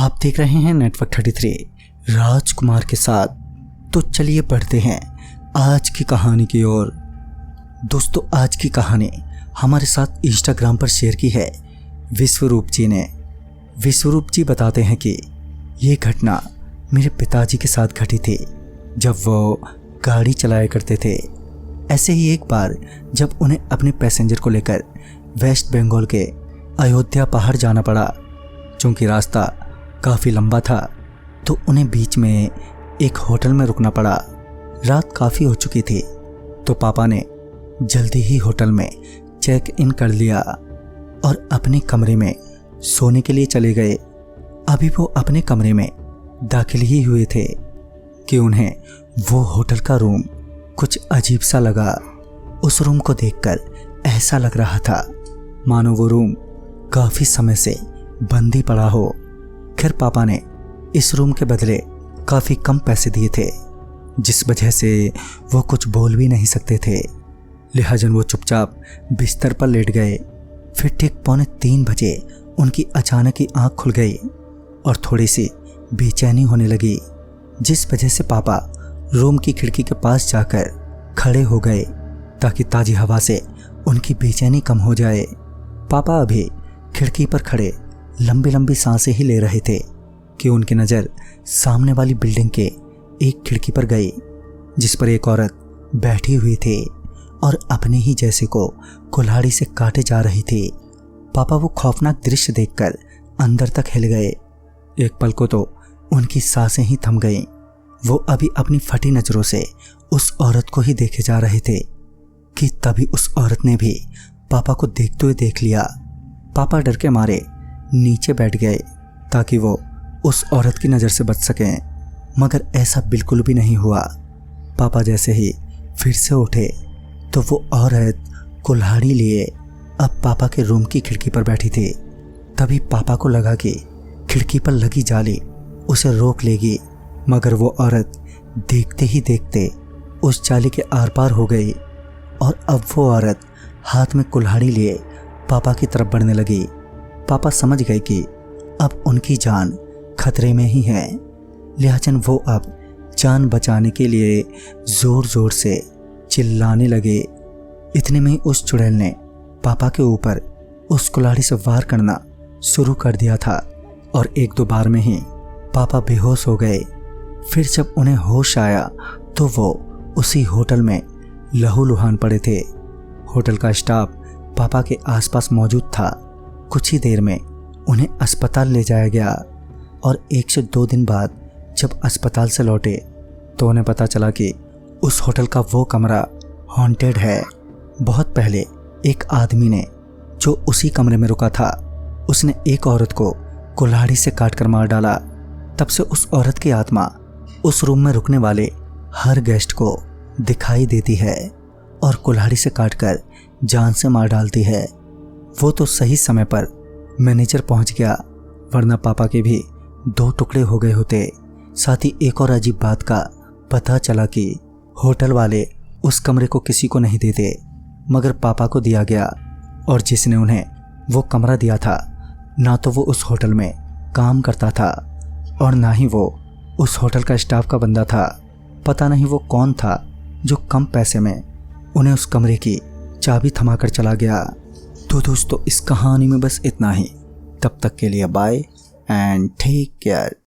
आप देख रहे हैं नेटवर्क 33 राजकुमार के साथ। तो चलिए बढ़ते हैं आज की कहानी की ओर। दोस्तों, आज की कहानी हमारे साथ इंस्टाग्राम पर शेयर की है विश्वरूप जी ने। विश्वरूप जी बताते हैं कि ये घटना मेरे पिताजी के साथ घटी थी जब वो गाड़ी चलाया करते थे। ऐसे ही एक बार जब उन्हें अपने पैसेंजर को लेकर वेस्ट बंगाल के अयोध्या पहाड़ जाना पड़ा, चूँकि रास्ता काफ़ी लंबा था तो उन्हें बीच में एक होटल में रुकना पड़ा। रात काफ़ी हो चुकी थी तो पापा ने जल्दी ही होटल में चेक इन कर लिया और अपने कमरे में सोने के लिए चले गए। अभी वो अपने कमरे में दाखिल ही हुए थे कि उन्हें वो होटल का रूम कुछ अजीब सा लगा। उस रूम को देखकर ऐसा लग रहा था मानो वो रूम काफ़ी समय से बंद ही पड़ा हो। खैर, पापा ने इस रूम के बदले काफ़ी कम पैसे दिए थे, जिस वजह से वो कुछ बोल भी नहीं सकते थे। लिहाजन वो चुपचाप बिस्तर पर लेट गए। फिर ठीक 2:45 बजे उनकी अचानक ही आँख खुल गई और थोड़ी सी बेचैनी होने लगी, जिस वजह से पापा रूम की खिड़की के पास जाकर खड़े हो गए ताकि ताज़ी हवा से उनकी बेचैनी कम हो जाए। पापा अभी खिड़की पर खड़े लंबी लंबी सांसें ही ले रहे थे कि उनकी नज़र सामने वाली बिल्डिंग के एक खिड़की पर गई, जिस पर एक औरत बैठी हुई थी और अपने ही जैसे को कुल्हाड़ी से काटे जा रही थी। पापा वो खौफनाक दृश्य देखकर अंदर तक हिल गए। एक पल को तो उनकी सांसें ही थम गईं। वो अभी अपनी फटी नज़रों से उस औरत को ही देखे जा रहे थे कि तभी उस औरत ने भी पापा को देखते हुए देख लिया। पापा डर के मारे नीचे बैठ गए ताकि वो उस औरत की नज़र से बच सकें, मगर ऐसा बिल्कुल भी नहीं हुआ। पापा जैसे ही फिर से उठे तो वो औरत कुल्हाड़ी लिए अब पापा के रूम की खिड़की पर बैठी थी। तभी पापा को लगा कि खिड़की पर लगी जाली उसे रोक लेगी, मगर वो औरत देखते ही देखते उस जाली के आर पार हो गई और अब वो औरत हाथ में कुल्हाड़ी लिए पापा की तरफ बढ़ने लगी। पापा समझ गए कि अब उनकी जान खतरे में ही है, लिहाजन वो अब जान बचाने के लिए ज़ोर ज़ोर से चिल्लाने लगे। इतने में ही उस चुड़ैल ने पापा के ऊपर उस कुल्हाड़ी से वार करना शुरू कर दिया था और 1-2 बार में ही पापा बेहोश हो गए। फिर जब उन्हें होश आया तो वो उसी होटल में लहूलुहान पड़े थे। होटल का स्टाफ पापा के आसपास मौजूद था। कुछ ही देर में उन्हें अस्पताल ले जाया गया और 1 से 2 दिन बाद जब अस्पताल से लौटे तो उन्हें पता चला कि उस होटल का वो कमरा हॉन्टेड है। बहुत पहले एक आदमी ने जो उसी कमरे में रुका था, उसने एक औरत को कुल्हाड़ी से काटकर मार डाला। तब से उस औरत की आत्मा उस रूम में रुकने वाले हर गेस्ट को दिखाई देती है और कुल्हाड़ी से काटकर जान से मार डालती है। वो तो सही समय पर मैनेजर पहुंच गया, वरना पापा के भी 2 टुकड़े हो गए होते। साथ ही एक और अजीब बात का पता चला कि होटल वाले उस कमरे को किसी को नहीं देते, मगर पापा को दिया गया और जिसने उन्हें वो कमरा दिया था ना तो वो उस होटल में काम करता था और ना ही वो उस होटल का स्टाफ का बंदा था। पता नहीं वो कौन था जो कम पैसे में उन्हें उस कमरे की चाबी थमाकर चला गया। तो दोस्तों, इस कहानी में बस इतना ही। तब तक के लिए बाय एंड टेक केयर।